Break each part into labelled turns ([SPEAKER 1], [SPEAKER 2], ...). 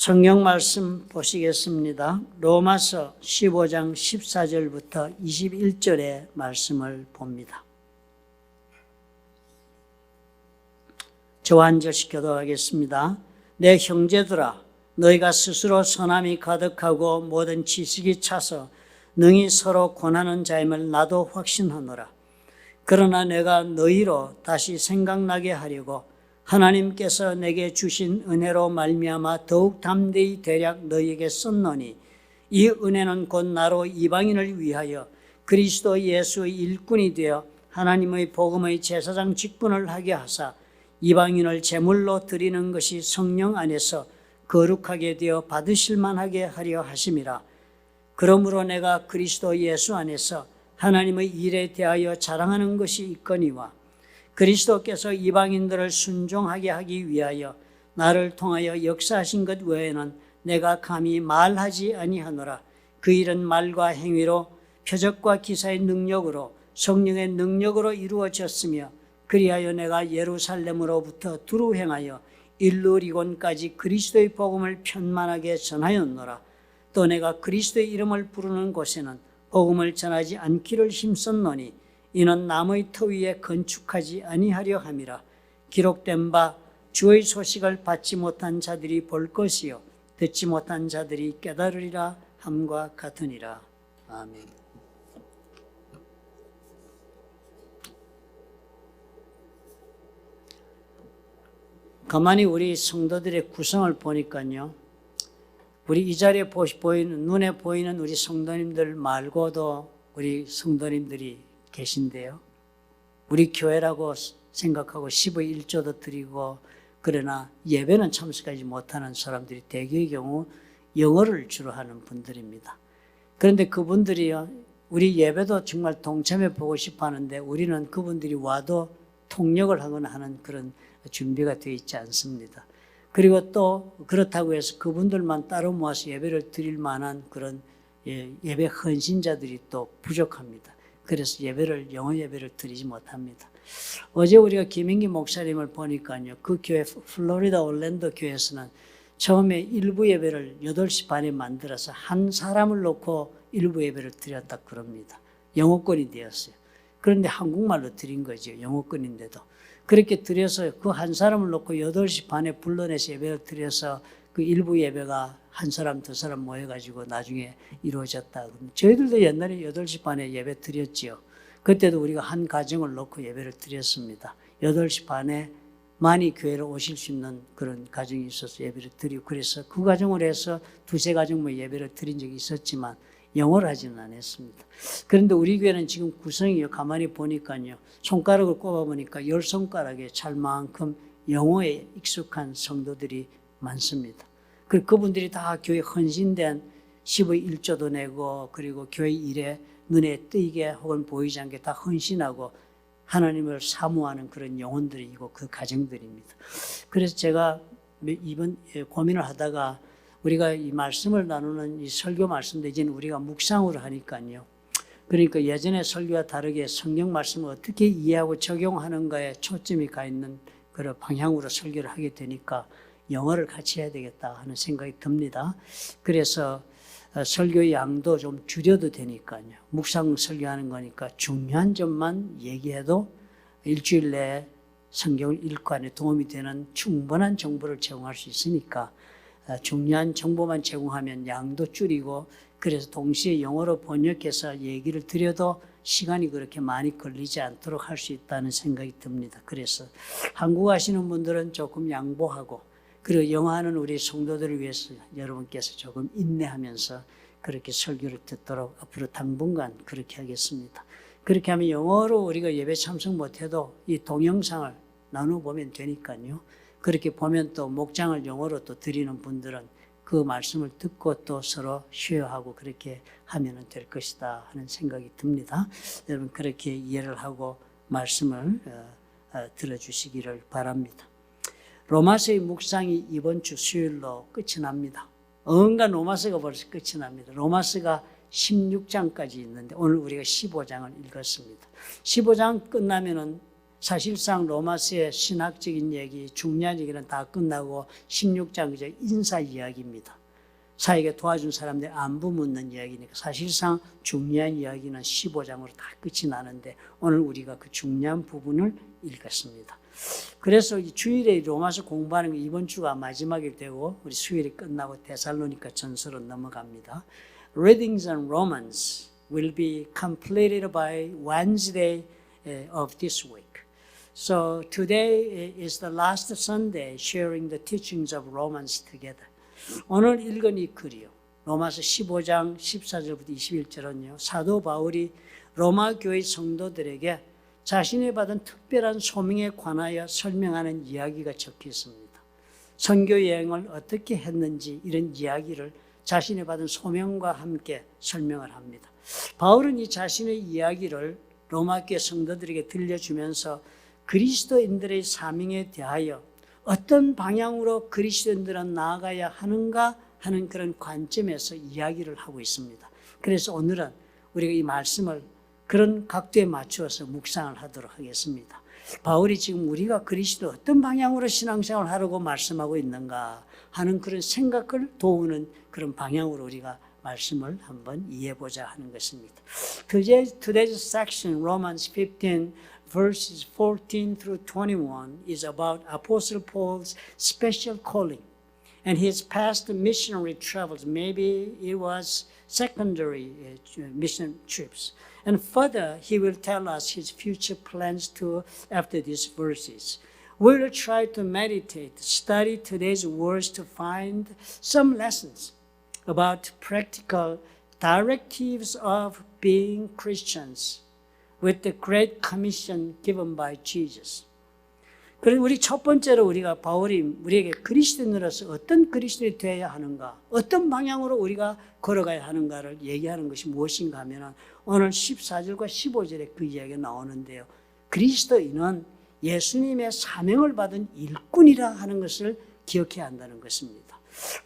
[SPEAKER 1] 성경 말씀 보시겠습니다. 로마서 15장 14절부터 21절의 말씀을 봅니다. 저와 한 절씩 교독하겠습니다. 내 형제들아, 너희가 스스로 선함이 가득하고 모든 지식이 차서 능히 서로 권하는 자임을 나도 확신하노라. 그러나 내가 너희로 다시 생각나게 하려고 하나님께서 내게 주신 은혜로 말미암아 더욱 담대히 대략 너희에게 썼노니, 이 은혜는 곧 나로 이방인을 위하여 그리스도 예수의 일꾼이 되어 하나님의 복음의 제사장 직분을 하게 하사 이방인을 제물로 드리는 것이 성령 안에서 거룩하게 되어 받으실 만하게 하려 하심이라. 그러므로 내가 그리스도 예수 안에서 하나님의 일에 대하여 자랑하는 것이 있거니와, 그리스도께서 이방인들을 순종하게 하기 위하여 나를 통하여 역사하신 것 외에는 내가 감히 말하지 아니하노라. 그 일은 말과 행위로 표적과 기사의 능력으로 성령의 능력으로 이루어졌으며, 그리하여 내가 예루살렘으로부터 두루 행하여 일루리곤까지 그리스도의 복음을 편만하게 전하였노라. 또 내가 그리스도의 이름을 부르는 곳에는 복음을 전하지 않기를 힘썼노니, 이는 남의 터 위에 건축하지 아니하려 함이라. 기록된 바 주의 소식을 받지 못한 자들이 볼 것이요 듣지 못한 자들이 깨달으리라 함과 같으니라. 아멘. 가만히 우리 성도들의 구성을 보니까요, 우리 이 자리에 눈에 보이는 우리 성도님들 말고도 우리 성도님들이 계신데요, 우리 교회라고 생각하고 10의 1조도 드리고, 그러나 예배는 참석하지 못하는 사람들이 대개의 경우 영어를 주로 하는 분들입니다. 그런데 그분들이요, 우리 예배도 정말 동참해 보고 싶어 하는데 우리는 그분들이 와도 통역을 하거나 하는 그런 준비가 되어 있지 않습니다. 그리고 또 그렇다고 해서 그분들만 따로 모아서 예배를 드릴 만한 그런 예배 헌신자들이 또 부족합니다. 그래서 영어 예배를 드리지 못합니다. 어제 우리가 김인기 목사님을 보니까요, 그 교회 플로리다 올랜도 교회에서는 처음에 일부 예배를 8시 반에 만들어서 한 사람을 놓고 일부 예배를 드렸다 그럽니다. 영어권이 되었어요. 그런데 한국말로 드린 거죠. 영어권인데도. 그렇게 드려서 그 한 사람을 놓고 8시 반에 불러내서 예배를 드려서 그 일부 예배가 한 사람, 두 사람 모여가지고 나중에 이루어졌다. 저희들도 옛날에 8시 반에 예배 드렸지요. 그때도 우리가 한 가정을 놓고 예배를 드렸습니다. 8시 반에 많이 교회로 오실 수 있는 그런 가정이 있어서 예배를 드리고, 그래서 그 가정으로 해서 두세 가정 예배를 드린 적이 있었지만 영어를 하지는 않았습니다. 그런데 우리 교회는 지금 구성이요, 가만히 보니까요, 손가락을 꼽아보니까 10손가락에 찰 만큼 영어에 익숙한 성도들이 많습니다. 그리고 그분들이 다 교회 헌신된 10의 1조도 내고, 그리고 교회 일에 눈에 띄게 혹은 보이지 않게 다 헌신하고 하나님을 사모하는 그런 영혼들이고 그 가정들입니다. 그래서 제가 이번 고민을 하다가 우리가 이 말씀을 나누는 이 설교 말씀도 이제는 우리가 묵상으로 하니까요, 그러니까 예전의 설교와 다르게 성경 말씀을 어떻게 이해하고 적용하는가에 초점이 가 있는 그런 방향으로 설교를 하게 되니까 영어를 같이 해야 되겠다 하는 생각이 듭니다. 그래서 설교의 양도 좀 줄여도 되니까요, 묵상 설교하는 거니까 중요한 점만 얘기해도 일주일 내에 성경을 읽고 안에 도움이 되는 충분한 정보를 제공할 수 있으니까 중요한 정보만 제공하면 양도 줄이고, 그래서 동시에 영어로 번역해서 얘기를 드려도 시간이 그렇게 많이 걸리지 않도록 할 수 있다는 생각이 듭니다. 그래서 한국 하시는 분들은 조금 양보하고, 그리고 영어하는 우리 성도들을 위해서 여러분께서 조금 인내하면서 그렇게 설교를 듣도록 앞으로 당분간 그렇게 하겠습니다. 그렇게 하면 영어로 우리가 예배 참석 못해도 이 동영상을 나눠보면 되니까요. 그렇게 보면 또 목장을 영어로 또 드리는 분들은 그 말씀을 듣고 또 서로 쉐어하고 그렇게 하면 될 것이다 하는 생각이 듭니다. 여러분 그렇게 이해를 하고 말씀을 들어주시기를 바랍니다. 로마서의 묵상이 이번 주 수요일로 끝이 납니다. 언가 로마서가 벌써 끝이 납니다. 로마서가 16장까지 있는데 오늘 우리가 15장을 읽었습니다. 15장 끝나면은 사실상 로마서의 신학적인 얘기, 중요한 얘기는 다 끝나고 16장 이제 인사 이야기입니다. 사에게 도와준 사람들 안부 묻는 이야기니까 사실상 중요한 이야기는 15장으로 다 끝이 나는데 오늘 우리가 그 중요한 부분을 읽었습니다. 그래서 이 주일에 로마서 공부하는 게 이번 주가 마지막이 되고 우리 수요일이 끝나고 데살로니가 전서로 넘어갑니다. Readings on Romans will be completed by Wednesday of this week. So today is the last Sunday sharing the teachings of Romans together. 오늘 읽은 이 글이요. 로마서 15장 14절부터 21절은요. 사도 바울이 로마 교회 성도들에게 자신이 받은 특별한 소명에 관하여 설명하는 이야기가 적혀 있습니다. 선교 여행을 어떻게 했는지 이런 이야기를 자신이 받은 소명과 함께 설명을 합니다. 바울은 이 자신의 이야기를 로마 교회 성도들에게 들려주면서 그리스도인들의 사명에 대하여 어떤 방향으로 그리스도인들은 나아가야 하는가 하는 그런 관점에서 이야기를 하고 있습니다. 그래서 오늘은 우리가 이 말씀을 그런 각도에 맞추어서 묵상을 하도록 하겠습니다. 바울이 지금 우리가 그리스도 어떤 방향으로 신앙생활을 하려고 말씀하고 있는가 하는 그런 생각을 도우는 그런 방향으로 우리가 말씀을 한번 이해해보자 하는 것입니다. Today's section, Romans 15, verses 14 through 21, is about Apostle Paul's special calling and his past missionary travels. Maybe it was secondary mission trips. And further, he will tell us his future plans too after these verses. We will try to meditate, study today's words to find some lessons about practical directives of being Christians with the Great Commission given by Jesus. 그리고 우리 첫 번째로 우리가 바울이 우리에게 그리스도인으로서 어떤 그리스도인이 되어야 하는가, 어떤 방향으로 우리가 걸어가야 하는가를 얘기하는 것이 무엇인가 하면 오늘 14절과 15절에 그 이야기가 나오는데요. 그리스도인은 예수님의 사명을 받은 일꾼이라 하는 것을 기억해야 한다는 것입니다.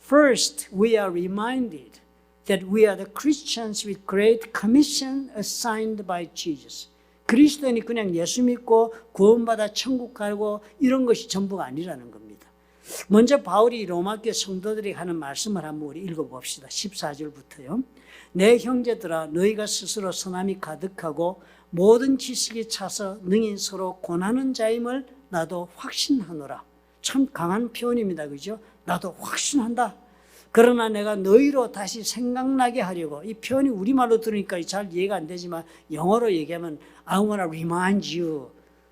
[SPEAKER 1] First, we are reminded that we are the Christians with great commission assigned by Jesus. 그리스도인이 그냥 예수 믿고 구원받아 천국 가고 이런 것이 전부가 아니라는 겁니다. 먼저 바울이 로마교회 성도들이 하는 말씀을 한번 우리 읽어봅시다. 14절부터요. 내 형제들아 너희가 스스로 선함이 가득하고 모든 지식이 차서 능히 서로 권하는 자임을 나도 확신하노라. 참 강한 표현입니다. 그죠? 나도 확신한다. 그러나 내가 너희로 다시 생각나게 하려고, 이 표현이 우리말로 들으니까 잘 이해가 안 되지만 영어로 얘기하면 I want to remind you.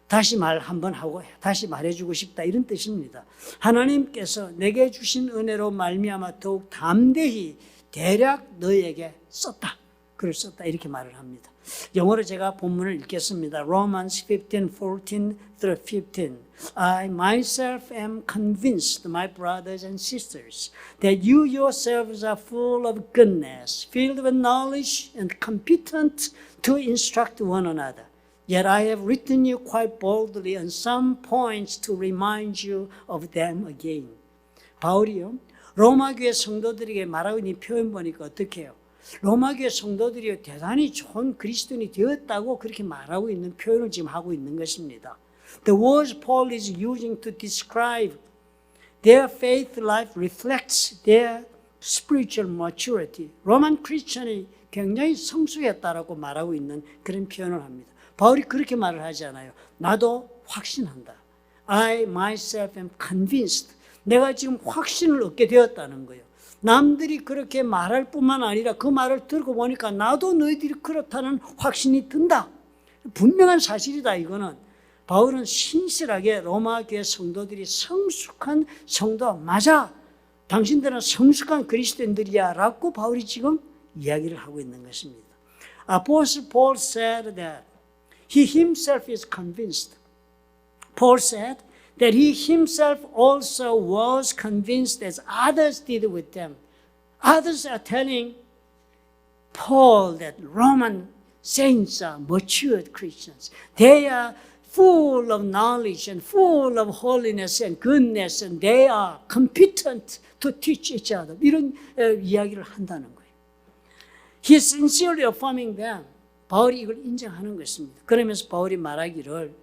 [SPEAKER 1] 다시 말 한번 하고 다시 말해주고 싶다 이런 뜻입니다. 하나님께서 내게 주신 은혜로 말미암아 더욱 담대히 대략 너희에게 썼다. 글을 썼다 이렇게 말을 합니다. 영어로 제가 본문을 읽겠습니다. Romans 15:14 through 15. I myself am convinced, my brothers and sisters, that you yourselves are full of goodness, filled with knowledge and competent to instruct one another. Yet I have written you quite boldly on some points to remind you of them again. 바울이요, 로마교회 성도들에게 말하고 있는 표현 보니까 어떻게 해요? 로마교회 성도들이 대단히 좋은 그리스도인이 되었다고 그렇게 말하고 있는 표현을 지금 하고 있는 것입니다. The words Paul is using to describe their faith life reflects their spiritual maturity. 로만 크리스천이 굉장히 성숙했다라고 말하고 있는 그런 표현을 합니다. 바울이 그렇게 말을 하지 않아요. 나도 확신한다. I myself am convinced. 내가 지금 확신을 얻게 되었다는 거예요. 남들이 그렇게 말할 뿐만 아니라 그 말을 들고 보니까 나도 너희들이 그렇다는 확신이 든다. 분명한 사실이다 이거는. 바울은 신실하게 로마교회 성도들이 성숙한 성도 맞아. 당신들은 성숙한 그리스도인들이야 라고 바울이 지금 이야기를 하고 있는 것입니다. Apostle Paul said that he himself is convinced. Paul said that he himself also was convinced as others did with them. Others are telling Paul that Roman saints are matured Christians. They are full of knowledge and full of holiness and goodness and they are competent to teach each other. 이런 이야기를 한다는 거예요. He is sincerely affirming them. 바울이 이걸 인정하는 것입니다. 그러면서 바울이 말하기를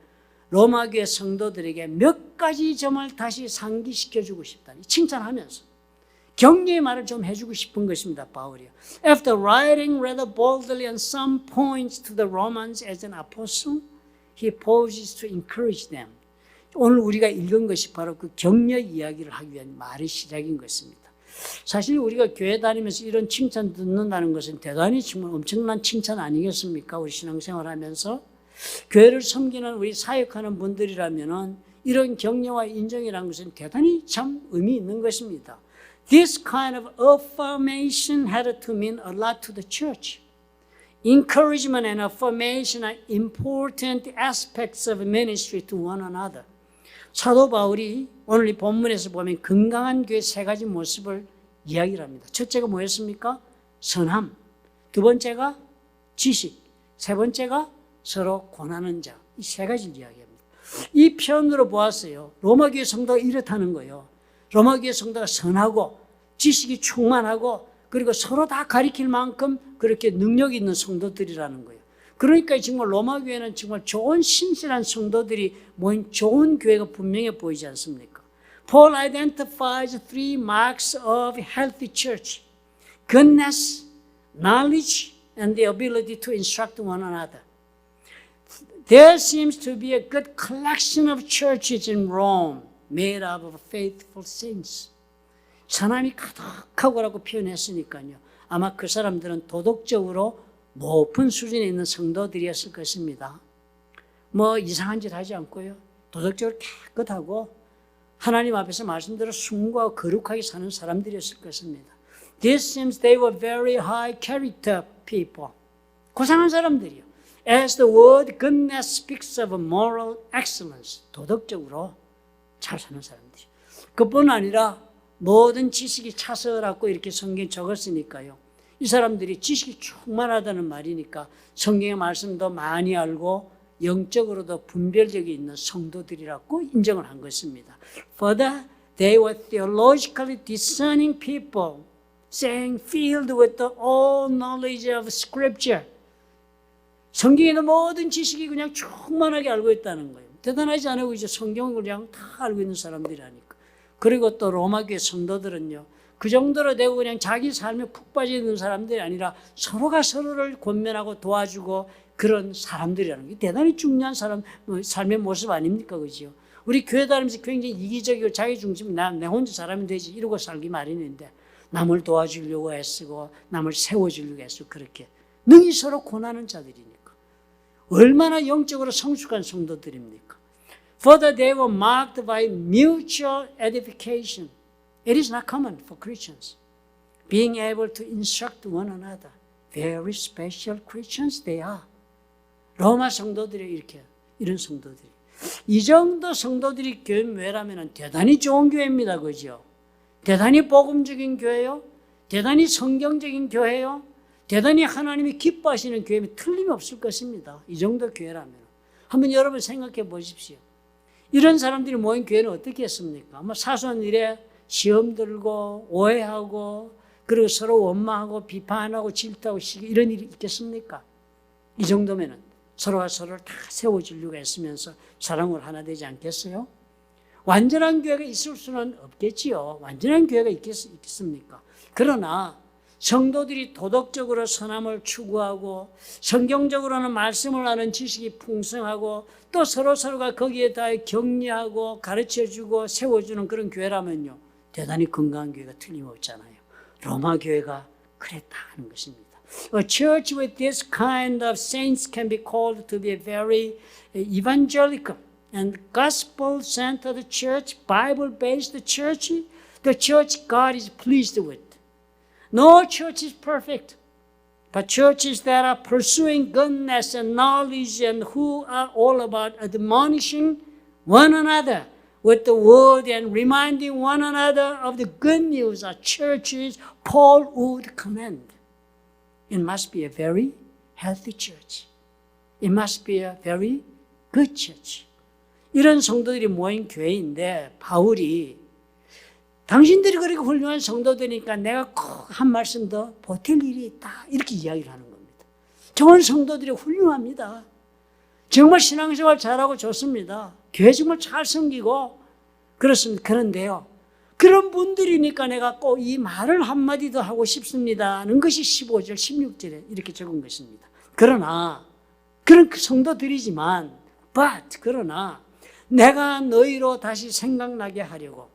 [SPEAKER 1] 로마 교회 성도들에게 몇 가지 점을 다시 상기시켜주고 싶다. 칭찬하면서 격려의 말을 좀 해주고 싶은 것입니다. 바울이요. After writing rather boldly on some points to the Romans as an apostle, he pauses to encourage them. 오늘 우리가 읽은 것이 바로 그 격려 이야기를 하기 위한 말의 시작인 것입니다. 사실 우리가 교회 다니면서 이런 칭찬 듣는다는 것은 대단히 정말 엄청난 칭찬 아니겠습니까? 우리 신앙생활 하면서 교회를 섬기는 우리 사역하는 분들이라면 이런 격려와 인정이라는 것은 대단히 참 의미 있는 것입니다. This kind of affirmation had to mean a lot to the church. Encouragement and affirmation are important aspects of ministry to one another. 사도 바울이 오늘 이 본문에서 보면 건강한 교회 세 가지 모습을 이야기를 합니다. 첫째가 뭐였습니까? 선함. 두 번째가 지식. 세 번째가 서로 권하는 자. 이 세 가지를 이야기합니다. 이 편으로 보았어요. 로마 교회 성도가 이렇다는 거예요. 로마 교회 성도가 선하고 지식이 충만하고 그리고 서로 다 가리킬 만큼 그렇게 능력 있는 성도들이라는 거예요. 그러니까 정말 로마 교회는 정말 좋은 신실한 성도들이 모인 좋은 교회가 분명해 보이지 않습니까? Paul identifies three marks of healthy church: goodness, knowledge, and the ability to instruct one another. There seems to be a good collection of churches in Rome made up of faithful saints. 선함이 가득하고라고 표현했으니까요. 아마 그 사람들은 도덕적으로 높은 수준에 있는 성도들이었을 것입니다. 뭐 이상한 짓 하지 않고요. 도덕적으로 깨끗하고 하나님 앞에서 말씀대로 순고하고 거룩하게 사는 사람들이었을 것입니다. This seems they were very high character people. 고상한 사람들이요. As the word goodness speaks of moral excellence. 도덕적으로 잘 사는 사람들이요. 그뿐 아니라 모든 지식이 차서라고 이렇게 성경에 적었으니까요. 이 사람들이 지식이 충만하다는 말이니까 성경의 말씀도 많이 알고 영적으로도 분별력이 있는 성도들이라고 인정을 한 것입니다. Further, they were theologically discerning people, saying filled with the all knowledge of Scripture. 성경에 있는 모든 지식이 그냥 충만하게 알고 있다는 거예요. 대단하지 않고 이제 성경을 그냥 다 알고 있는 사람들이라니까. 그리고 또 로마교회 성도들은요. 그 정도로 되고 그냥 자기 삶에 푹 빠져 있는 사람들이 아니라 서로가 서로를 권면하고 도와주고 그런 사람들이라는 게 대단히 중요한 삶의 모습 아닙니까? 그죠? 우리 교회 다니면서 굉장히 이기적이고 자기 중심, 내 혼자 잘하면 되지 이러고 살기 마련인데 남을 도와주려고 애쓰고 남을 세워주려고 애쓰고 그렇게 능히 서로 권하는 자들이니까 얼마나 영적으로 성숙한 성도들입니까? Further, they were marked by mutual edification. It is not common for Christians. Being able to instruct one another. Very special Christians they are. 로마 성도들이 이렇게, 이런 성도들이. 이 정도 성도들이 교회라면 대단히 좋은 교회입니다. 그죠? 대단히 복음적인 교회요. 대단히 성경적인 교회요. 대단히 하나님이 기뻐하시는 교회면 틀림없을 것입니다. 이 정도 교회라면. 한번 여러분 생각해 보십시오. 이런 사람들이 모인 교회는 어떻게 했습니까? 뭐 사소한 일에 시험 들고 오해하고 그리고 서로 원망하고 비판하고 질투하고 이런 일이 있겠습니까? 이 정도면은 서로가 서로를 다 세워주려고 했으면서 사랑으로 하나 되지 않겠어요? 완전한 교회가 있을 수는 없겠지요. 완전한 교회가 있겠습니까? 그러나 성도들이 도덕적으로 선함을 추구하고 성경적으로는 말씀을 아는 지식이 풍성하고 또 서로가 거기에 다 격려하고 가르쳐주고 세워주는 그런 교회라면요. 대단히 건강한 교회가 틀림없잖아요. 로마 교회가 그랬다는 것입니다. A church with this kind of saints can be called to be a very evangelical and gospel-centered church, Bible-based church, the church God is pleased with. No church is perfect, but churches that are pursuing goodness and knowledge and who are all about admonishing one another with the word and reminding one another of the good news are churches Paul would commend. It must be a very healthy church. It must be a very good church. 이런 성도들이 모인 교회인데 바울이 당신들이 그렇게 훌륭한 성도들이니까 내가 꼭 한 말씀 더 보탤 일이 있다. 이렇게 이야기를 하는 겁니다. 좋은 성도들이 훌륭합니다. 정말 신앙생활 잘하고 좋습니다. 교회 정말 잘 섬기고 그렇습니다. 그런데요, 그런 분들이니까 내가 꼭 이 말을 한마디 더 하고 싶습니다 하는 것이 15절, 16절에 이렇게 적은 것입니다. 그러나 그런 성도들이지만 그러나 내가 너희로 다시 생각나게 하려고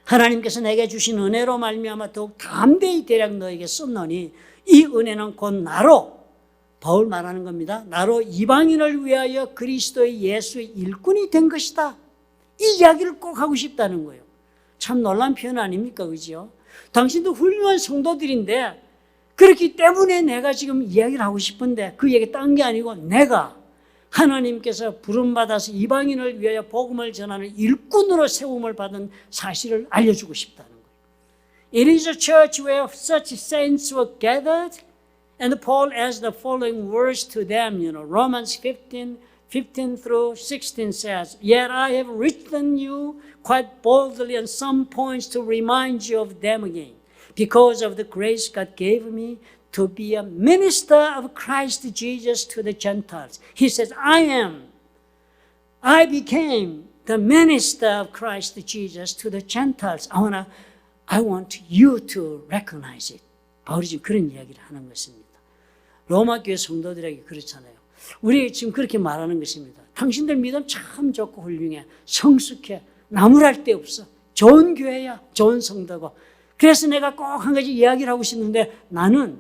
[SPEAKER 1] 하나님께서 내게 주신 은혜로 말미암아 더욱 담대히 대략 너에게 썼노니 이 은혜는 곧 나로, 바울 말하는 겁니다. 나로 이방인을 위하여 그리스도의 예수의 일꾼이 된 것이다. 이 이야기를 꼭 하고 싶다는 거예요. 참 놀라운 표현 아닙니까? 그죠? 당신도 훌륭한 성도들인데 그렇기 때문에 내가 지금 이야기를 하고 싶은데 그 얘기 딴 게 아니고 내가 하나님께서 부름받아서 이방인을 위하여 복음을 전하는 일꾼으로 세움을 받은 사실을 알려주고 싶다는 거예요. It is a church where such saints were gathered and Paul adds the following words to them. Romans 15 through 16 says, Yet I have written you quite boldly on some points to remind you of them again, because of the grace God gave me to be a minister of Christ Jesus to the Gentiles. He says, I became the minister of Christ Jesus to the Gentiles. I want you to recognize it. 바울이 지금 그런 이야기를 하는 것입니다. 로마 교회 성도들에게 그렇잖아요. 우리 지금 그렇게 말하는 것입니다. 당신들 믿음 참 좋고 훌륭해. 성숙해. 나무랄 데 없어. 좋은 교회야. 좋은 성도고. 그래서 내가 꼭 한 가지 이야기를 하고 싶은데 나는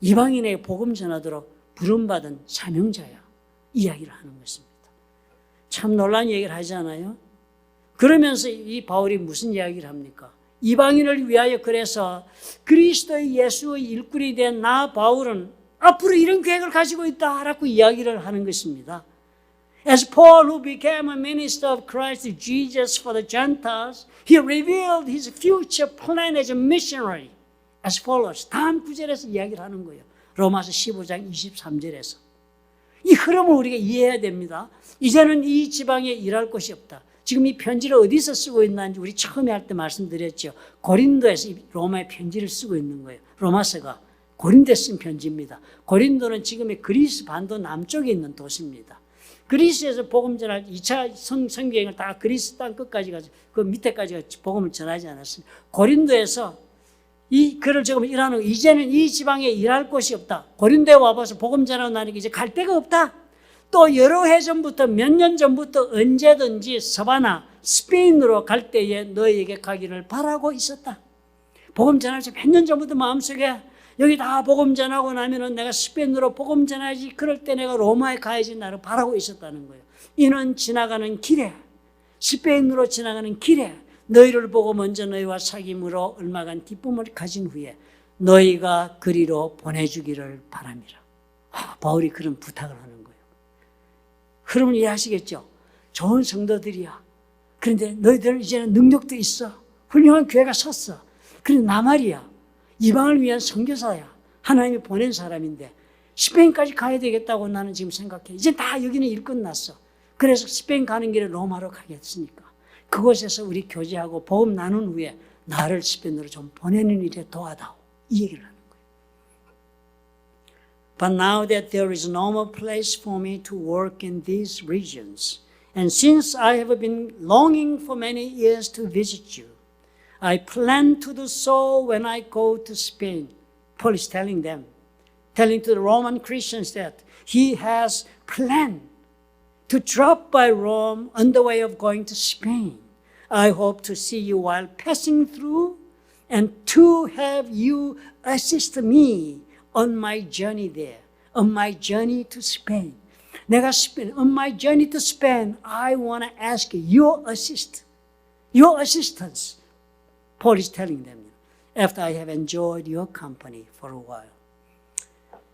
[SPEAKER 1] 이방인에게 복음 전하도록 부름받은 사명자야. 이야기를 하는 것입니다. 참 놀라운 얘기를 하지 않아요? 그러면서 이 바울이 무슨 이야기를 합니까? 이방인을 위하여 그래서 그리스도의 예수의 일꾼이 된 나 바울은 앞으로 이런 계획을 가지고 있다라고 이야기를 하는 것입니다. As Paul, who became a minister of Christ Jesus for the Gentiles, he revealed his future plan as a missionary as follows. 다음 구절에서 이야기를 하는 거예요. 로마서 15장 23절에서. 이 흐름을 우리가 이해해야 됩니다. 이제는 이 지방에 일할 곳이 없다. 지금 이 편지를 어디서 쓰고 있는지 우리 처음에 할 때 말씀드렸죠. 고린도에서 로마의 편지를 쓰고 있는 거예요. 로마서가 고린도에 쓴 편지입니다. 고린도는 지금의 그리스 반도 남쪽에 있는 도시입니다. 그리스에서 복음 전할 2차 선교행을 다 그리스 땅 끝까지 가서 그 밑에까지 복음을 전하지 않았습니다. 고린도에서 이 글을 지금 일하는 이제는 이 지방에 일할 곳이 없다. 고린도에 와봐서 복음 전하고 나니까 이제 갈 데가 없다. 또 여러 해 전부터 몇 년 전부터 언제든지 서바나 스페인으로 갈 때에 너희에게 가기를 바라고 있었다. 복음 전할 때 몇 년 전부터 마음속에 여기 다 복음 전하고 나면은 내가 스페인으로 복음 전하지. 그럴 때 내가 로마에 가야지 나를 바라고 있었다는 거예요. 이는 지나가는 길에 스페인으로 지나가는 길에 너희를 보고 먼저 너희와 사귐으로 얼마간 기쁨을 가진 후에 너희가 그리로 보내주기를 바랍니다. 바울이 그런 부탁을 하는 거예요. 흐름을 이해하시겠죠? 좋은 성도들이야. 그런데 너희들은 이제는 능력도 있어. 훌륭한 교회가 섰어. 그런데 나 말이야. 이방을 위한 선교사야. 하나님이 보낸 사람인데 스페인까지 가야 되겠다고 나는 지금 생각해. 이제 다 여기는 일 끝났어. 그래서 스페인 가는 길에 로마로 가겠으니까 그곳에서 우리 교제하고 복음 나눈 후에 나를 스페인으로 좀 보내는 일에 도와다오. 이 얘기를 하는 거예요. But now that there is no more place for me to work in these regions, and since I have been longing for many years to visit you, I plan to do so when I go to Spain. Paul is telling to the Roman Christians that he has planned to drop by Rome on the way of going to Spain. I hope to see you while passing through and to have you assist me on my journey there, on my journey to Spain. On my journey to Spain, I want to ask your assistance. Paul is telling them, after I have enjoyed your company for a while.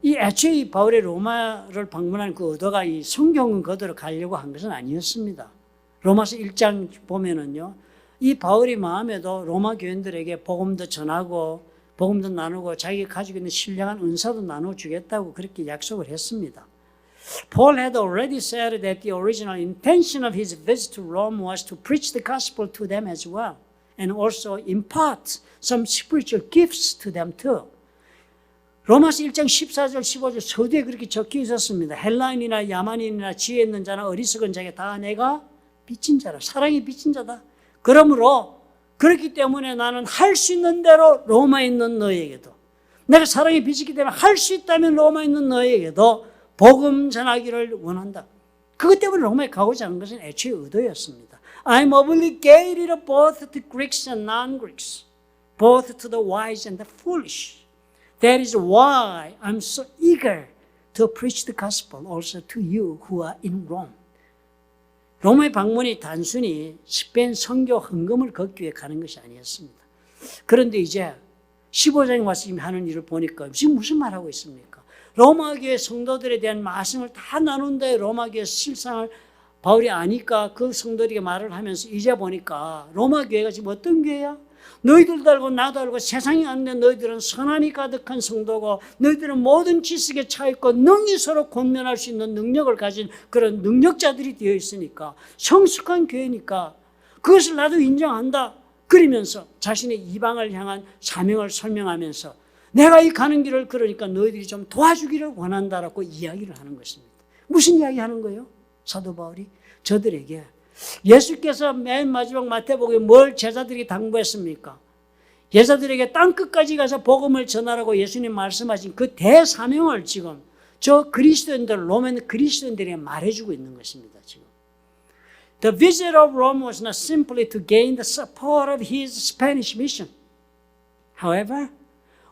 [SPEAKER 1] 이 애초에 이 바울의 로마를 방문한 그 의도가 이 성경 거두러 가려고 한 것은 아니었습니다. 로마서 1장 보면은요, 이 바울이 마음에도 로마 교인들에게 복음도 전하고 복음도 나누고 자기가 가지고 있는 신령한 은사도 나눠주겠다고 그렇게 약속을 했습니다. Paul had already said that the original intention of his visit to Rome was to preach the gospel to them as well, and also impart some spiritual gifts to them too. 로마서 1장 14절 15절 서두에 그렇게 적혀 있었습니다. 헬라인이나 야만인이나 지혜 있는 자나 어리석은 자에게 다 내가 빚진 자라. 사랑이 빚진 자다. 그러므로 그렇기 때문에 나는 할 수 있는 대로 로마에 있는 너에게도, 내가 사랑이 빚있기 때문에 할 수 있다면 로마에 있는 너에게도 복음 전하기를 원한다. 그것 때문에 로마에 가고자 하는 것은 애초에 의도였습니다. I'm obligated both to Greeks and non-Greeks, both to the wise and the foolish. That is why I'm so eager to preach the gospel also to you who are in Rome. 로마의 방문이 단순히 스페인 선교 헌금을 걷기 위해 가는 것이 아니었습니다. 그런데 이제 15장에 와서 지금 하는 일을 보니까 지금 무슨 말하고 있습니까? 로마 교회 성도들에 대한 말씀을 다 나눈 다음에 로마 교회 실상을 바울이 아니까 그 성도들에게 말을 하면서 이제 보니까 로마 교회가 지금 어떤 교회야? 너희들도 알고 나도 알고 세상이 아는데 너희들은 선함이 가득한 성도고 너희들은 모든 지식에 차있고 능히 서로 권면할 수 있는 능력을 가진 그런 능력자들이 되어 있으니까 성숙한 교회니까 그것을 나도 인정한다. 그러면서 자신의 이방을 향한 사명을 설명하면서 내가 이 가는 길을 그러니까 너희들이 좀 도와주기를 원한다라고 이야기를 하는 것입니다. 무슨 이야기 하는 거예요? 사도 바울이 저들에게 예수께서 맨 마지막 마태복음에 뭘 제자들에게 당부했습니까? 제자들에게 땅끝까지 가서 복음을 전하라고 예수님 말씀하신 그 대사명을 지금 저 그리스도인들, 로마 그리스도인들에게 말해주고 있는 것입니다. 지금 The visit of Rome was not simply to gain the support of his Spanish mission. However,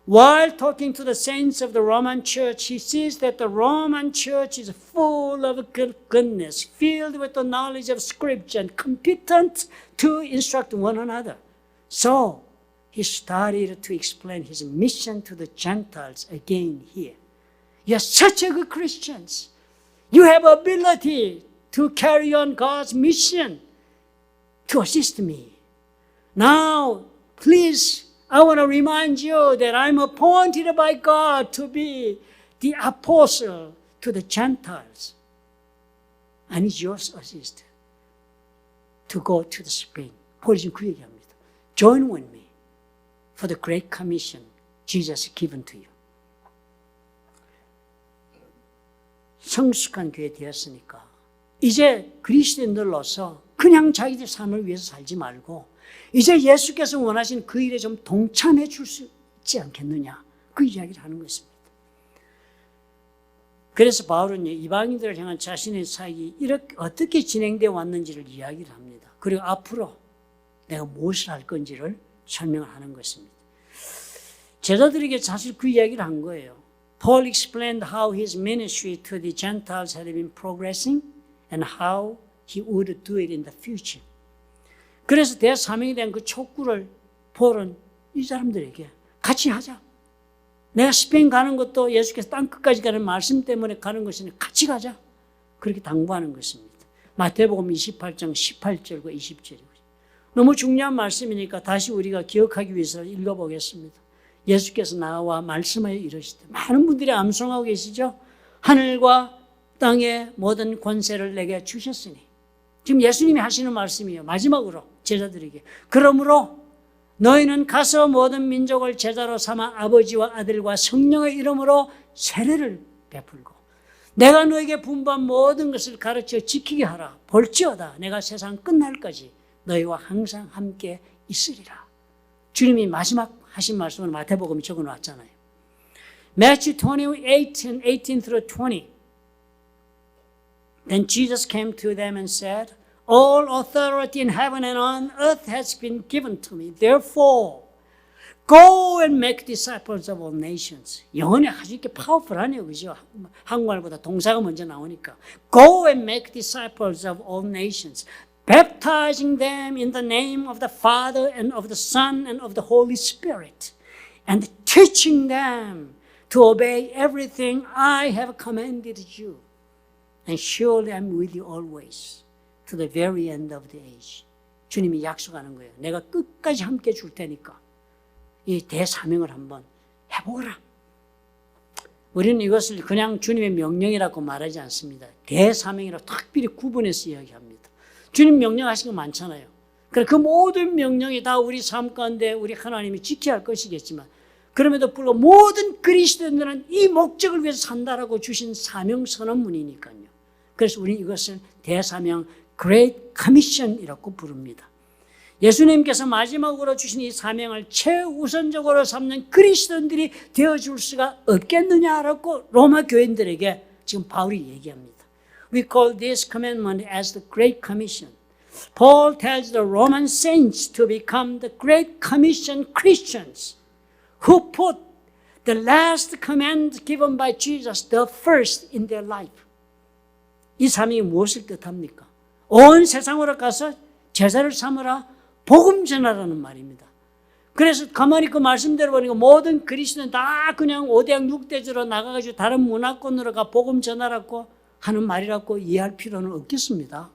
[SPEAKER 1] while talking to the saints of the Roman church, he sees that the Roman church is full of goodness, filled with the knowledge of Scripture, and competent to instruct one another. So, he started to explain his mission to the Gentiles again here. You are such a good Christians. You have ability to carry on God's mission to assist me. Now, please, I want to remind you that I'm appointed by God to be the apostle to the Gentiles. I need your assist to go to the Spain. 폴이 지금 그 얘기합니다. Join with me for the great commission Jesus has given to you. 성숙한 교회 되었으니까 이제 그리스도인들로서 그냥 자기들 삶을 위해서 살지 말고 이제 예수께서 원하신 그 일에 좀 동참해 줄 수 있지 않겠느냐. 그 이야기를 하는 것입니다. 그래서 바울은 이방인들을 향한 자신의 사역이 이렇게 어떻게 진행되어 왔는지를 이야기를 합니다. 그리고 앞으로 내가 무엇을 할 건지를 설명을 하는 것입니다. 제자들에게 사실 그 이야기를 한 거예요. Paul explained how his ministry to the Gentiles had been progressing and how he would do it in the future. 그래서 대사명에 대한 그 촉구를 폴은 이 사람들에게 같이 하자. 내가 스페인 가는 것도 예수께서 땅끝까지 가는 말씀 때문에 가는 것이니 같이 가자. 그렇게 당부하는 것입니다. 마태복음 28장 18절과 20절이고 너무 중요한 말씀이니까 다시 우리가 기억하기 위해서 읽어보겠습니다. 예수께서 나와 말씀하여 이르시되 많은 분들이 암송하고 계시죠. 하늘과 땅의 모든 권세를 내게 주셨으니 지금 예수님이 하시는 말씀이에요. 마지막으로 제자들에게 그러므로 너희는 가서 모든 민족을 제자로 삼아 아버지와 아들과 성령의 이름으로 세례를 베풀고 내가 너에게 분부한 모든 것을 가르쳐 지키게 하라. 볼지어다 내가 세상 끝날까지 너희와 항상 함께 있으리라. 주님이 마지막 하신 말씀을 마태복음에 적어놨잖아요. Matthew 28, 18 through 20. Then Jesus came to them and said, All authority in heaven and on earth has been given to me. Therefore, go and make disciples of all nations. 영어는 아주 이렇게 파워풀하네요. 그죠? 한국말보다 동사가 먼저 나오니까. Go and make disciples of all nations. Baptizing them in the name of the Father and of the Son and of the Holy Spirit. And teaching them to obey everything I have commanded you. And surely I'm with you always. To the very end of the age. 주님이 약속하는 거예요. 내가 끝까지 함께 줄 테니까 이 대사명을 한번 해보거라. 우리는 이것을 그냥 주님의 명령이라고 말하지 않습니다. 대사명이라고 특별히 구분해서 이야기합니다. 주님 명령하신 거 많잖아요. 그 모든 명령이 다 우리 삶 가운데 우리 하나님이 지켜야 할 것이겠지만 그럼에도 불구하고 모든 그리스도인들은 이 목적을 위해서 산다라고 주신 사명 선언문이니까요. 그래서 우리는 이것을 대사명 Great Commission이라고 부릅니다. 예수님께서 마지막으로 주신 이 사명을 최우선적으로 삼는 그리스도인들이 되어줄 수가 없겠느냐라고 로마 교인들에게 지금 바울이 얘기합니다. We call this commandment as the Great Commission. Paul tells the Roman saints to become the Great Commission Christians who put the last command given by Jesus, the first in their life. 이 사명이 무엇을 뜻합니까? 온 세상으로 가서 제자를 삼으라, 복음 전하라는 말입니다. 그래서 가만히 그 말씀대로 보니까 모든 그리스도는 다 그냥 5대양 6대주로 나가가지고 다른 문화권으로 가 복음 전하라고 하는 말이라고 이해할 필요는 없겠습니다.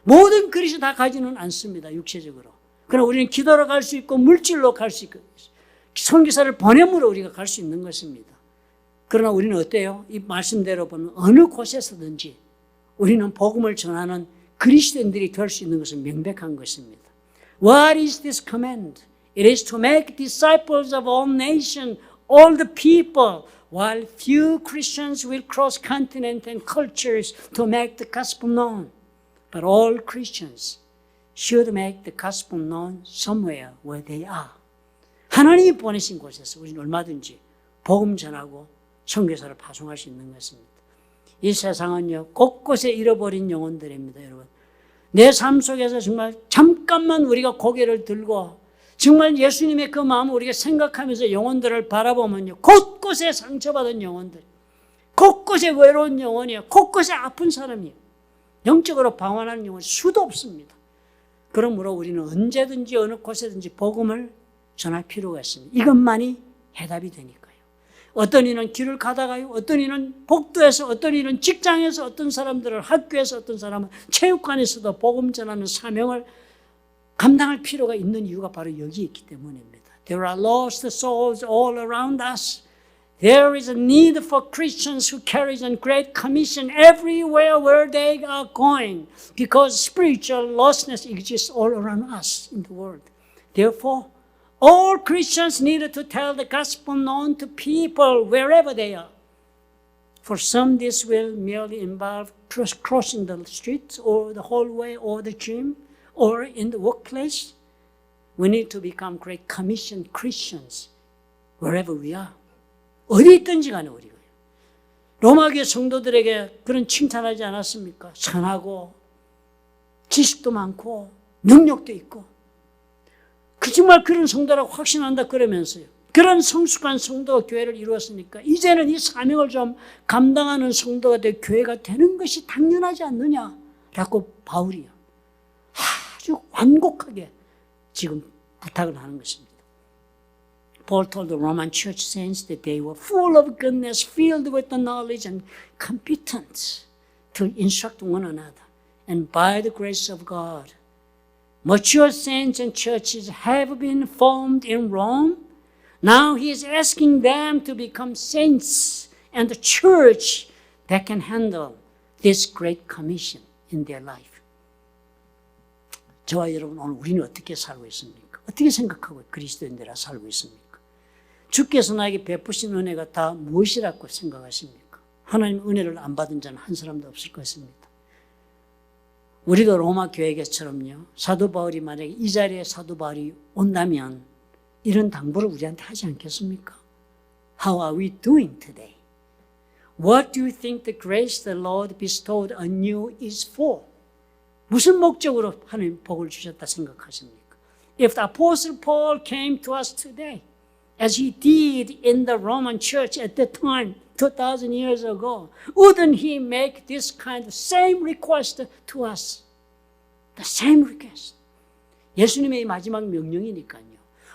[SPEAKER 1] 모든 그리스도 다 가지는 않습니다. 육체적으로. 그러나 우리는 기도로 갈 수 있고 물질로 갈 수 있고 선교사를 보냄으로 우리가 갈 수 있는 것입니다. 그러나 우리는 어때요? 이 말씀대로 보면 어느 곳에서든지 우리는 복음을 전하는 그리스도인들이 될 수 있는 것은 명백한 것입니다. What is this command? It is to make disciples of all nations, all the people, while few Christians will cross continents and cultures to make the gospel known. But all Christians should make the gospel known somewhere where they are. 하나님이 보내신 곳에서 우리는 얼마든지 복음 전하고 선교사를 파송할 수 있는 것입니다. 이 세상은요, 곳곳에 잃어버린 영혼들입니다, 여러분. 내 삶 속에서 정말 잠깐만 우리가 고개를 들고 정말 예수님의 그 마음을 우리가 생각하면서 영혼들을 바라보면요, 곳곳에 상처받은 영혼들, 곳곳에 외로운 영혼이요, 곳곳에 아픈 사람이요, 영적으로 방황하는 영혼이 수도 없습니다. 그러므로 우리는 언제든지 어느 곳에든지 복음을 전할 필요가 있습니다. 이것만이 해답이 되니까요. 어떤 이는 길을 가다가요, 어떤 이는 복도에서, 어떤 이는 직장에서, 어떤 사람들은 학교에서, 어떤 사람은 체육관에서도 복음 전하는 사명을 감당할 필요가 있는 이유가 바로 여기 있기 때문입니다. There are lost souls all around us. There is a need for Christians who carry a great commission everywhere where they are going, because spiritual lostness exists all around us in the world. Therefore, all Christians need to tell the gospel known to people wherever they are. For some, this will merely involve crossing the street or the hallway or the gym or in the workplace. We need to become great commission Christians wherever we are. 어디 있든지 간에 우리가. 로마교회 성도들에게 그런 칭찬하지 않았습니까? 선하고 지식도 많고 능력도 있고. 정말 그런 성도라고 확신한다 그러면서요. 그런 성숙한 성도가 교회를 이루었으니까 이제는 이 사명을 좀 감당하는 성도가 되 교회가 되는 것이 당연하지 않느냐라고 바울이요. 아주 완곡하게 지금 부탁을 하는 것입니다. Paul told the Roman church saints that they were full of goodness, filled with the knowledge and competence to instruct one another. And by the grace of God, mature saints and churches have been formed in Rome. Now he is asking them to become saints and a church that can handle this great commission in their life. 저와 여러분, 오늘 우리는 어떻게 살고 있습니까? 어떻게 생각하고 그리스도인들아 살고 있습니까? 주께서 나에게 베푸신 은혜가 다 무엇이라고 생각하십니까? 하나님 은혜를 안 받은 자는 한 사람도 없을 것입니다. 우리도 로마 교회처럼요, 사도 바울이 만약에 이 자리에 사도 바울이 온다면 이런 당부를 우리한테 하지 않겠습니까? How are we doing today? What do you think the grace the Lord bestowed on you is for? 무슨 목적으로 하나님 복을 주셨다 생각하십니까? If the Apostle Paul came to us today, as he did in the Roman church at that time, 2,000 years ago, wouldn't he make this kind of same request to us? The same request. 예수님의 마지막 명령이니까요.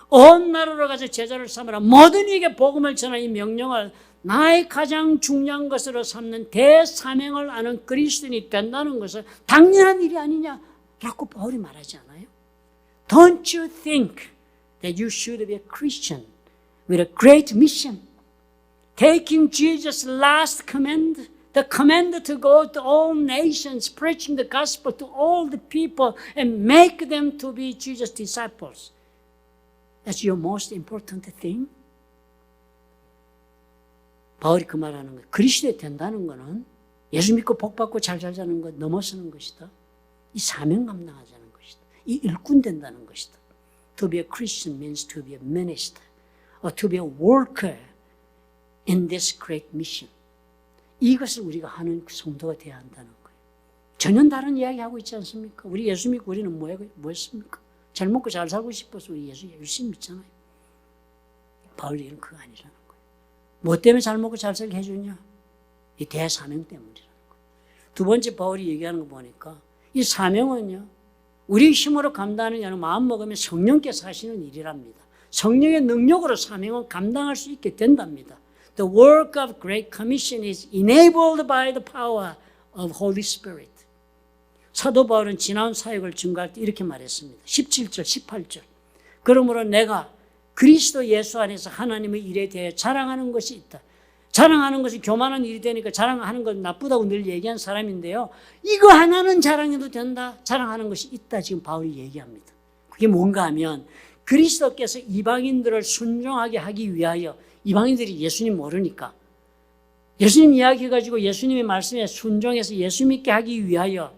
[SPEAKER 1] 온 나라로 가서 제자를 삼으라. 모든 이에게 복음을 전하는 이 명령을 나의 가장 중요한 것으로 삼는 대사명을 아는 그리스도인이 된다는 것은 당연한 일이 아니냐라고 바울이 말하지 않아요? Don't you think that you should be a Christian with a great mission? Taking Jesus' last command, the command to go to all nations, preaching the gospel to all the people and make them to be Jesus' disciples. That's your most important thing. 바울이 그 말하는 거예요. 그리스도에 된다는 것은 예수 믿고 복 받고 잘 살자는 것 넘어서는 것이다. 이 사명 감당하자는 것이다. 이 일꾼 된다는 것이다. To be a Christian means to be a minister or to be a worker in this great mission. 이것을 우리가 하는 성도가 되어야 한다는 거예요. 전혀 다른 이야기하고 있지 않습니까? 우리 예수 믿고 우리는 뭐였습니까? 잘 먹고 잘 살고 싶어서 우리 예수 열심히 믿잖아요. 바울이 이런 그거 아니라는 거예요. 뭐 때문에 잘 먹고 잘 살게 해주냐? 이 대사명 때문이라는 거예요. 두 번째 바울이 얘기하는 거 보니까 이 사명은요, 우리 힘으로 감당하느냐는 마음 먹으면 성령께서 하시는 일이랍니다. 성령의 능력으로 사명은 감당할 수 있게 된답니다. The work of Great Commission is enabled by the power of Holy Spirit. 사도 바울은 지나온 사역을 증거할 때 이렇게 말했습니다. 17절, 18절. 그러므로 내가 그리스도 예수 안에서 하나님의 일에 대해 자랑하는 것이 있다. 자랑하는 것이 교만한 일이 되니까 자랑하는 건 나쁘다고 늘 얘기한 사람인데요. 이거 하나는 자랑해도 된다. 자랑하는 것이 있다. 지금 바울이 얘기합니다. 그게 뭔가 하면 그리스도께서 이방인들을 순종하게 하기 위하여, 이방인들이 예수님 모르니까 예수님 이야기해가지고 예수님의 말씀에 순종해서 예수 믿게 하기 위하여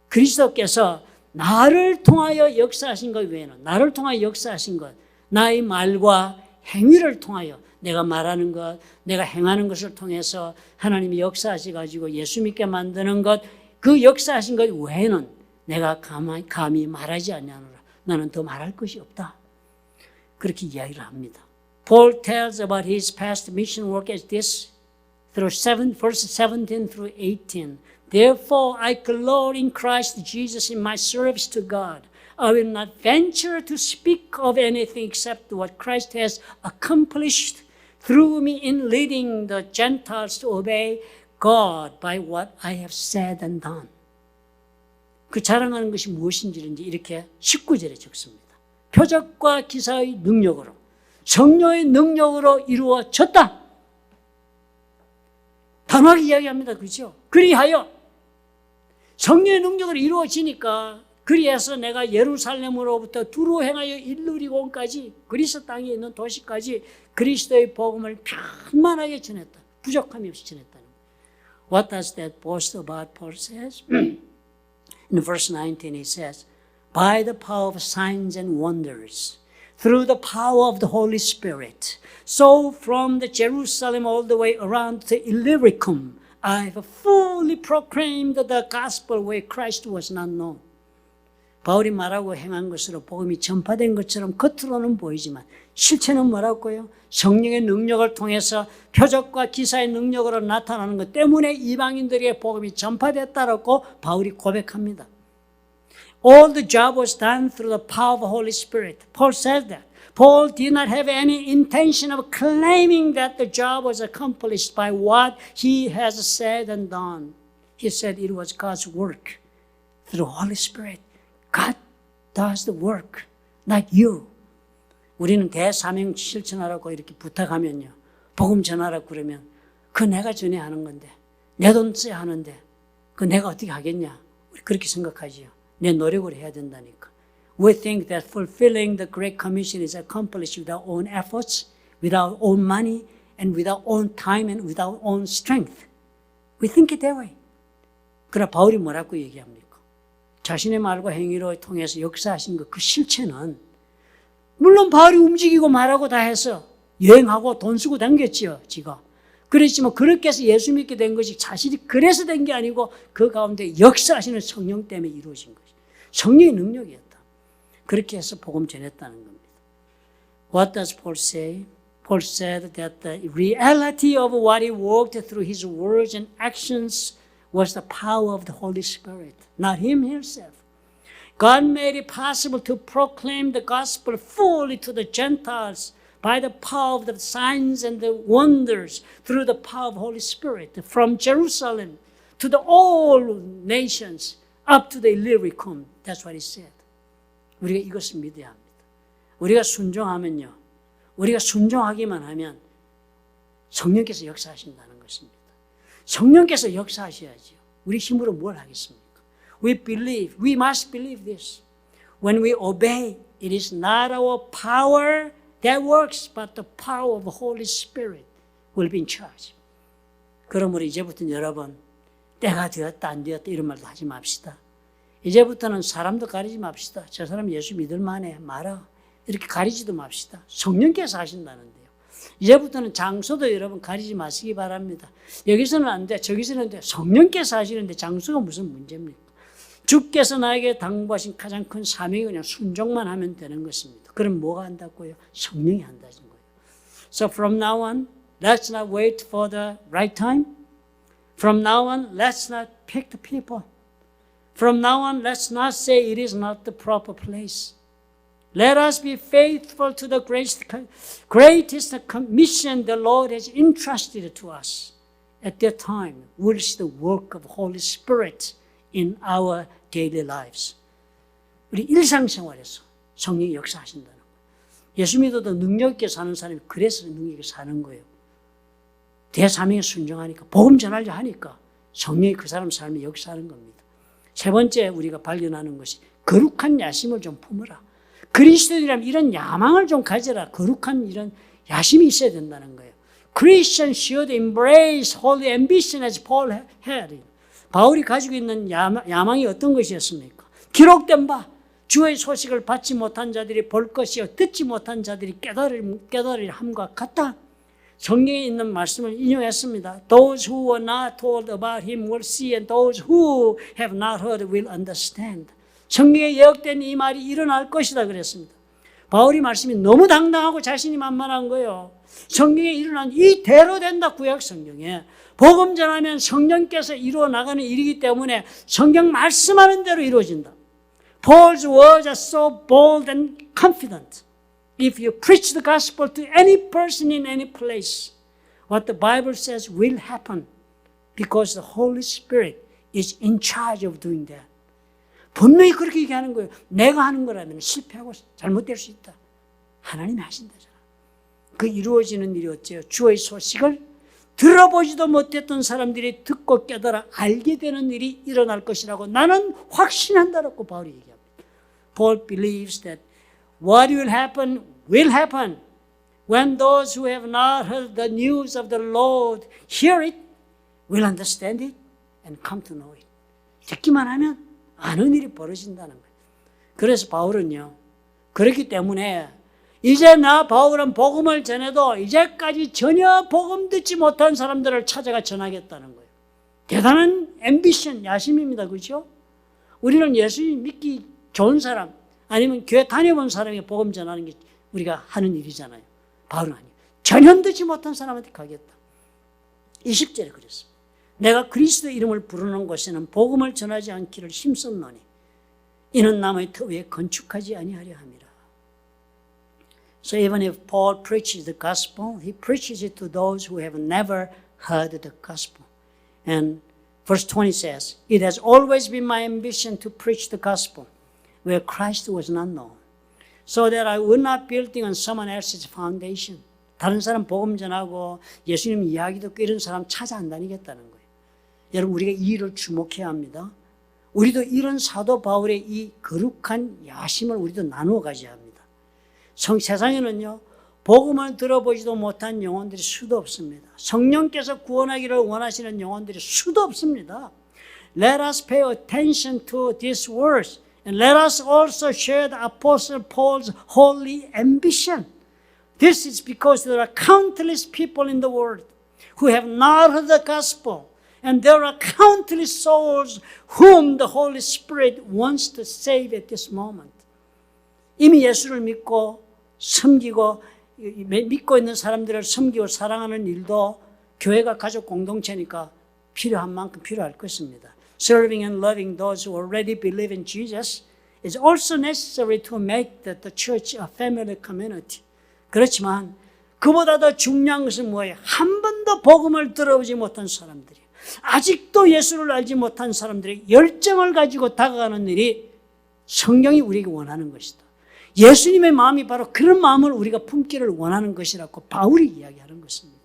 [SPEAKER 1] 그리스도께서 나를 통하여 역사하신 것 외에는, 나를 통하여 역사하신 것, 나의 말과 행위를 통하여 내가 말하는 것, 내가 행하는 것을 통해서 하나님이 역사하셔가지고 예수 믿게 만드는 것, 그 역사하신 것 외에는 내가 감히 말하지 않냐노라. 나는 더 말할 것이 없다. 그렇게 이야기를 합니다. Paul tells about his past mission work as this through verses 17 through 18. Therefore, I glory in Christ Jesus in my service to God. I will not venture to speak of anything except what Christ has accomplished through me in leading the Gentiles to obey God by what I have said and done. 그 자랑하는 것이 무엇인지를 이렇게 19절에 적습니다. 표적과 기사의 능력으로, 성령의 능력으로 이루어졌다. 단호하게 이야기합니다. 그렇죠? 그리하여 성령의 능력으로 이루어지니까, 그리해서 내가 예루살렘으로부터 두루 행하여 일루리곤까지, 그리스 땅에 있는 도시까지 그리스도의 복음을 편만하게 전했다. 부족함이 없이 전했다는 거예요. What does that boast about? Paul says. In verse 19 he says, by the power of signs and wonders, through the power of the Holy Spirit. So from the Jerusalem all the way around to Illyricum, I have fully proclaimed the gospel where Christ was not known. 바울이 말하고 행한 것으로 복음이 전파된 것처럼 겉으로는 보이지만 실체는 뭐라고요? 성령의 능력을 통해서 표적과 기사의 능력으로 나타나는 것 때문에 이방인들에게 복음이 전파됐다라고 바울이 고백합니다. All the job was done through the power of the Holy Spirit. Paul says that. Paul did not have any intention of claiming that the job was accomplished by what he has said and done. He said it was God's work through the Holy Spirit. God does the work, not you. 우리는 대사명 실천하라고 이렇게 부탁하면요, 복음 전하라고 그러면 그거 내가 전해야 하는 건데, 내 돈 써야 하는데 그거 내가 어떻게 하겠냐, 우리 그렇게 생각하지요. 내 노력으로 해야 된다니까. We think that fulfilling the Great Commission is accomplished without own efforts, without own money, and without own time, and without own strength. We think it that way. 그러나 바울이 뭐라고 얘기합니까? 자신의 말과 행위로 통해서 역사하신 것, 그 실체는 물론 바울이 움직이고 말하고 다 해서 여행하고 돈 쓰고 다녔지요, 지가. 그랬지만 그렇게 해서 예수 믿게 된 것이 자신이 그래서 된 게 아니고 그 가운데 역사하시는 성령 때문에 이루어진 것이 성령의 능력이었다. 그렇게 해서 복음 전했다는 겁니다. What does Paul say? Paul said that the reality of what he worked through his words and actions was the power of the Holy Spirit, not him himself. God made it possible to proclaim the gospel fully to the Gentiles by the power of the signs and the wonders through the power of the Holy Spirit, from Jerusalem to the all nations up to the Illyricum. That's what he said. 우리가 이것을 믿어야 합니다. 우리가 순종하면요, 우리가 순종하기만 하면 성령께서 역사하신다는 것입니다. 성령께서 역사하셔야죠. 우리 힘으로 뭘 하겠습니까? We must believe this. When we obey, it is not our power that works, but the power of the Holy Spirit will be in charge. 그러므로 이제부터는 여러분 때가 되었다 안 되었다 이런 말도 하지 맙시다. 이제부터는 사람도 가리지 맙시다. 저 사람 예수 믿을 만해 말아. 이렇게 가리지도 맙시다. 성령께서 하신다는데요. 이제부터는 장소도 여러분 가리지 마시기 바랍니다. 여기서는 안 돼, 저기서는 안 돼. 성령께서 하시는데 장소가 무슨 문제입니까? 주께서 나에게 당부하신 가장 큰 사명이 그냥 순종만 하면 되는 것입니다. 그럼 뭐가 한다고요? 성령이 한다는 거예요. So from now on, let's not wait for the right time. From now on, let's not pick the people. From now on, let's not say it is not the proper place. Let us be faithful to the greatest commission the Lord has entrusted to us. At that time, we'll see the work of Holy Spirit in our daily lives. 우리 일상생활에서 성령이 역사하신다는 거예요. 예수 믿어도 능력 있게 사는 사람이 그래서 능력 있게 사는 거예요. 대사명에 순종하니까 복음 전하려 하니까 성령이 그 사람 삶에 역사하는 겁니다. 세 번째 우리가 발견하는 것이 거룩한 야심을 좀 품으라. 그리스도인이라면 이런 야망을 좀 가져라. 거룩한 이런 야심이 있어야 된다는 거예요. Christians should embrace holy ambition as Paul had. 바울이 가지고 있는 야망이 어떤 것이었습니까? 기록된 바 주의 소식을 받지 못한 자들이 볼 것이요 듣지 못한 자들이 깨달을 함과 같다. 성경에 있는 말씀을 인용했습니다. Those who were not told about him will see and those who have not heard will understand. 성경에 예언된 이 말이 일어날 것이다 그랬습니다. 바울이 말씀이 너무 당당하고 자신이 만만한 거예요. 성경에 일어난 이대로 된다 구약 성경에. 복음 전하면 성령께서 이루어 나가는 일이기 때문에 성경 말씀하는 대로 이루어진다. Paul's words are so bold and confident. If you preach the gospel to any person in any place, what the Bible says will happen because the Holy Spirit is in charge of doing that. 분명히 그렇게 얘기하는 거예요. 내가 하는 거라면 실패하고 잘못될 수 있다. 하나님이 하신다잖아. 그 이루어지는 일이 어째요? 주의 소식을 들어보지도 못했던 사람들이 듣고 깨달아 알게 되는 일이 일어날 것이라고 나는 확신한다라고 바울이 얘기합니다. Paul believes that what will happen when those who have not heard the news of the Lord hear it, will understand it, and come to know it. 듣기만 하면 아는 일이 벌어진다는 거예요. 그래서 바울은요, 그렇기 때문에 이제 나 바울은 복음을 전해도 이제까지 전혀 복음 듣지 못한 사람들을 찾아가 전하겠다는 거예요. 대단한 앰비션, 야심입니다. 그렇죠? 우리는 예수 믿기 좋은 사람 아니면 교회 다녀본 사람에게 복음 전하는 게 우리가 하는 일이잖아요. 바울은 아니에요. 전혀 듣지 못한 사람한테 가겠다. 20절에 그랬습니다. 내가 그리스도 이름을 부르는 곳에는 복음을 전하지 않기를 힘썼노니 이는 남의 터 위에 건축하지 아니하려 함이라. So even if Paul preaches the gospel, he preaches it to those who have never heard the gospel. And verse 20 says, it has always been my ambition to preach the gospel where Christ was not known, so that I would not building on someone else's foundation. 다른 사람 복음 전하고 예수님 이야기 듣고 이런 사람 찾아 안 다니겠다는 거예요. 여러분 우리가 이 일을 주목해야 합니다. 우리도 이런 사도 바울의 이 거룩한 야심을 우리도 나누어 가져야 합니다. 세상에는요, 복음을 들어보지도 못한 영혼들이 수도 없습니다. 성령께서 구원하기를 원하시는 영혼들이 수도 없습니다. Let us pay attention to these words and let us also share the Apostle Paul's holy ambition. This is because there are countless people in the world who have not heard the gospel, and there are countless souls whom the Holy Spirit wants to save at this moment. 이미 예수를 믿고 섬기고 믿고 있는 사람들을 섬기고 사랑하는 일도 교회가 가족 공동체니까 필요한 만큼 필요할 것입니다. Serving and loving those who already believe in Jesus is also necessary to make the church a family community. 그렇지만 그보다 더 중요한 것은 뭐예요? 한 번도 복음을 들어보지 못한 사람들이, 아직도 예수를 알지 못한 사람들이 열정을 가지고 다가가는 일이 성경이 우리에게 원하는 것이다. 예수님의 마음이 바로 그런 마음을 우리가 품기를 원하는 것이라고 바울이 이야기하는 것입니다.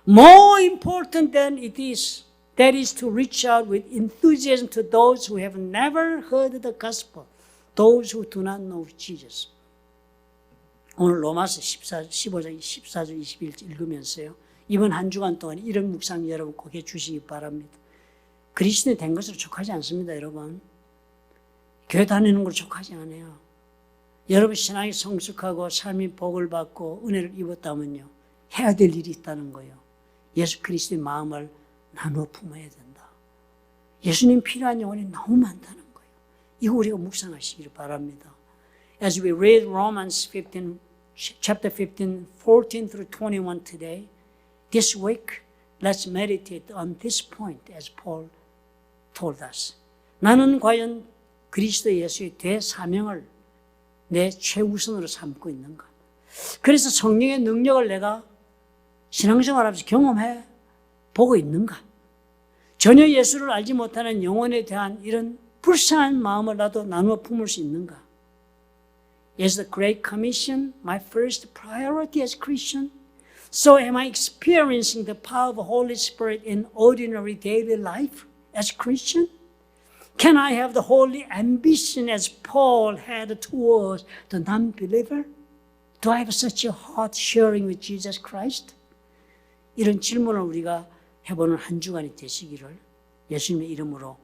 [SPEAKER 1] More important than it is, that is to reach out with enthusiasm to those who have never heard the gospel, those who do not know Jesus. 오늘 로마서 15장 14절 21절 읽으면서요, 이번 한 주간 동안 이런 묵상 여러분 꼭 해주시기 바랍니다. 그리스도인이 된 것으로 족하지 않습니다, 여러분. 교회 다니는 걸 족하지 않아요. 여러분 신앙이 성숙하고 삶이 복을 받고 은혜를 입었다면요, 해야 될 일이 있다는 거예요. 예수 그리스도의 마음을 나누어 품어야 된다. 예수님 필요한 영혼이 너무 많다는 거예요. 이거 우리가 묵상하시기를 바랍니다. As we read Romans 15, chapter 15, 14 through 21 today, this week, let's meditate on this point as Paul told us. 나는 과연 그리스도 예수의 대사명을 내 최우선으로 삼고 있는가? 그래서 성령의 능력을 내가 신앙생활하면서 경험해 보고 있는가? 전혀 예수를 알지 못하는 영혼에 대한 이런 불쌍한 마음을 나도 나누어 품을 수 있는가? Is the Great Commission my first priority as Christian? So am I experiencing the power of the Holy Spirit in ordinary daily life as Christian? Can I have the holy ambition as Paul had towards the non-believer? Do I have such a heart sharing with Jesus Christ? 이런 질문을 우리가 해보는 한 주간이 되시기를 예수님의 이름으로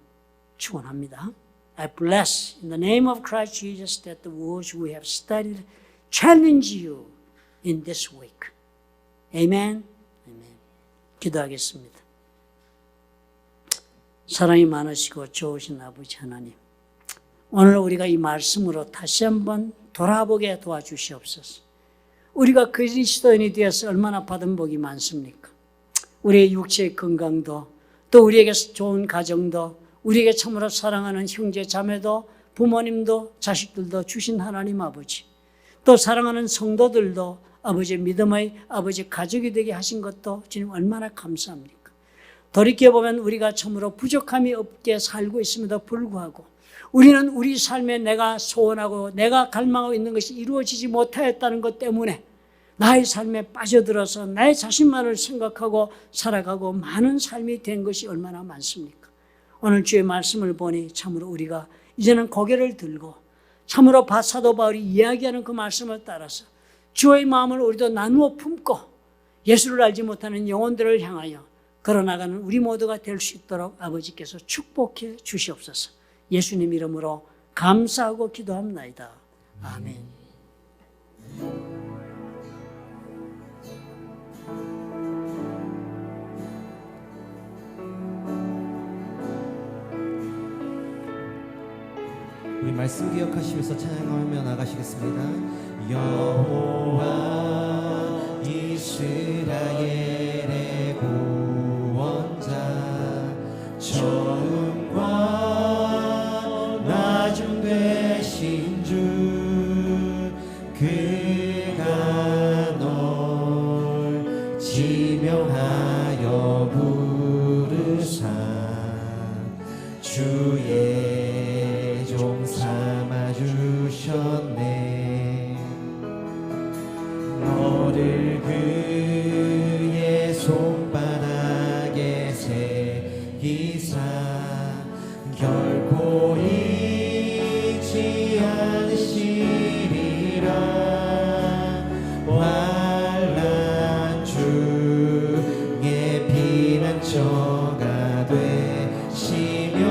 [SPEAKER 1] 축원합니다. I bless in the name of Christ Jesus that the words we have studied challenge you in this week. Amen. Amen. 기도하겠습니다. 사랑이 많으시고 좋으신 아버지 하나님, 오늘 우리가 이 말씀으로 다시 한번 돌아보게 도와주시옵소서. 우리가 그리스도인이 되어서 얼마나 받은 복이 많습니까? 우리의 육체의 건강도, 또 우리에게 좋은 가정도, 우리에게 참으로 사랑하는 형제 자매도, 부모님도, 자식들도 주신 하나님 아버지, 또 사랑하는 성도들도 아버지의 믿음의 아버지 가족이 되게 하신 것도 주님 얼마나 감사합니까? 돌이켜보면 우리가 참으로 부족함이 없게 살고 있음에도 불구하고 우리는 우리 삶에 내가 소원하고 내가 갈망하고 있는 것이 이루어지지 못하였다는 것 때문에 나의 삶에 빠져들어서 나의 자신만을 생각하고 살아가고 많은 삶이 된 것이 얼마나 많습니까? 오늘 주의 말씀을 보니 참으로 우리가 이제는 고개를 들고 참으로 사도 바울이 이야기하는 그 말씀을 따라서 주의 마음을 우리도 나누어 품고 예수를 알지 못하는 영혼들을 향하여 걸어나가는 우리 모두가 될 수 있도록 아버지께서 축복해 주시옵소서. 예수님 이름으로 감사하고 기도합나이다. 아멘.
[SPEAKER 2] 우리 말씀 기억하시면서 찬양하며 나가시겠습니다. 여호와 이스라엘의 구원자, 처음과 나중 되신 주, 그가 널 지명하여 부르사 주의 삼아주셨네. 너를 그의 손바닥에 새기사 결코 잊지 않으시리라. 환난 중에 피난처가 되시며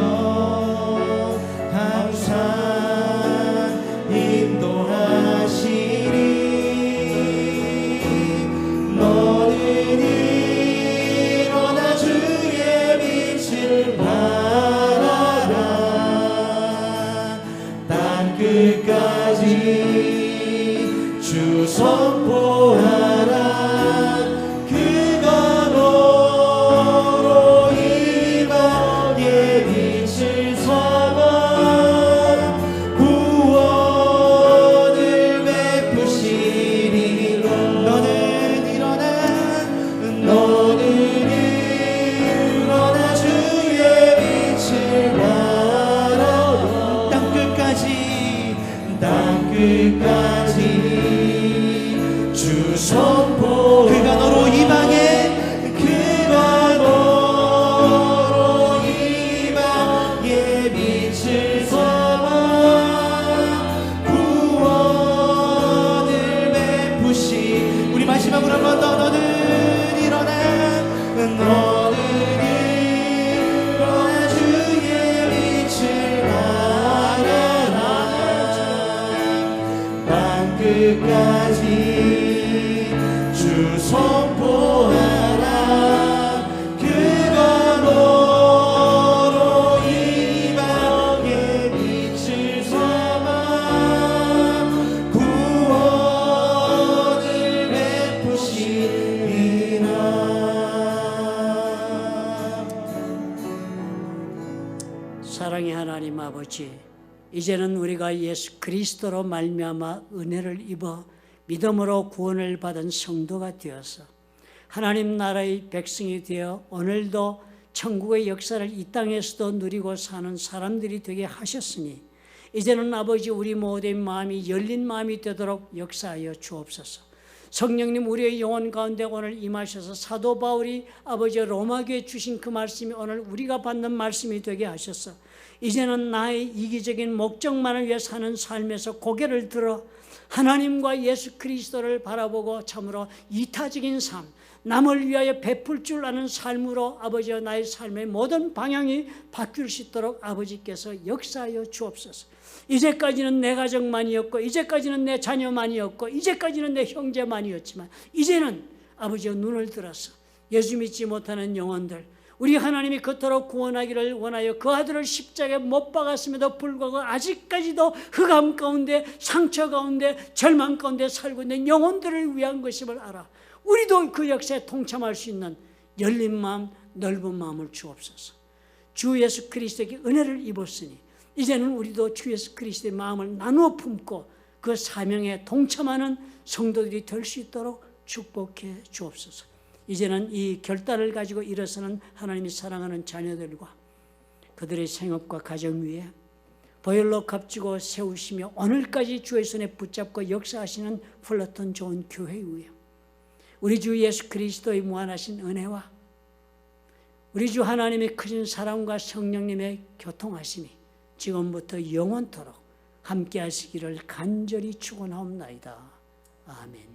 [SPEAKER 2] 주 선포하라. 그가 너로 이방의 빛을 삼아 구원을 베푸시리. 너는 일어나 주의 빛을 발하라. 땅끝까지 주 선포. 그가 너로 이방의 빛을 삼아 구원을 베푸시. 우리 마지막으로 한 번 더. 너는 일어나 너는 일어나 주의 빛을 발하라 땅끝까지 주 선포하라 그가 너로 이 땅에 빛을 삼아 구원을 베푸시리라.
[SPEAKER 1] 사랑의 하나님 아버지, 이제는 우리가 예수 그리스도로 말미암아 은혜를 입어 믿음으로 구원을 받은 성도가 되어서 하나님 나라의 백성이 되어 오늘도 천국의 역사를 이 땅에서도 누리고 사는 사람들이 되게 하셨으니 이제는 아버지 우리 모두의 마음이 열린 마음이 되도록 역사하여 주옵소서. 성령님 우리의 영혼 가운데 오늘 임하셔서 사도 바울이 아버지 로마교에 주신 그 말씀이 오늘 우리가 받는 말씀이 되게 하셔서 이제는 나의 이기적인 목적만을 위해 사는 삶에서 고개를 들어 하나님과 예수 그리스도를 바라보고 참으로 이타적인 삶, 남을 위하여 베풀 줄 아는 삶으로 아버지와 나의 삶의 모든 방향이 바뀔 수 있도록 아버지께서 역사하여 주옵소서. 이제까지는 내 가정만이었고 이제까지는 내 자녀만이었고 이제까지는 내 형제만이었지만 이제는 아버지의 눈을 들어서 예수 믿지 못하는 영혼들 우리 하나님이 그토록 구원하기를 원하여 그 아들을 십자가에 못 박았음에도 불구하고 아직까지도 흑암 가운데 상처 가운데 절망 가운데 살고 있는 영혼들을 위한 것임을 알아 우리도 그 역사에 동참할 수 있는 열린 마음 넓은 마음을 주옵소서. 주 예수 그리스도에게 은혜를 입었으니 이제는 우리도 주 예수 그리스도의 마음을 나누어 품고 그 사명에 동참하는 성도들이 될 수 있도록 축복해 주옵소서. 이제는 이 결단을 가지고 일어서는 하나님이 사랑하는 자녀들과 그들의 생업과 가정 위에 보혈로 값지고 세우시며 오늘까지 주의 손에 붙잡고 역사하시는 플러턴 좋은 교회 위에 우리 주 예수 그리스도의 무한하신 은혜와 우리 주 하나님의 크신 사랑과 성령님의 교통하심이 지금부터 영원토록 함께 하시기를 간절히 축원하옵나이다. 아멘.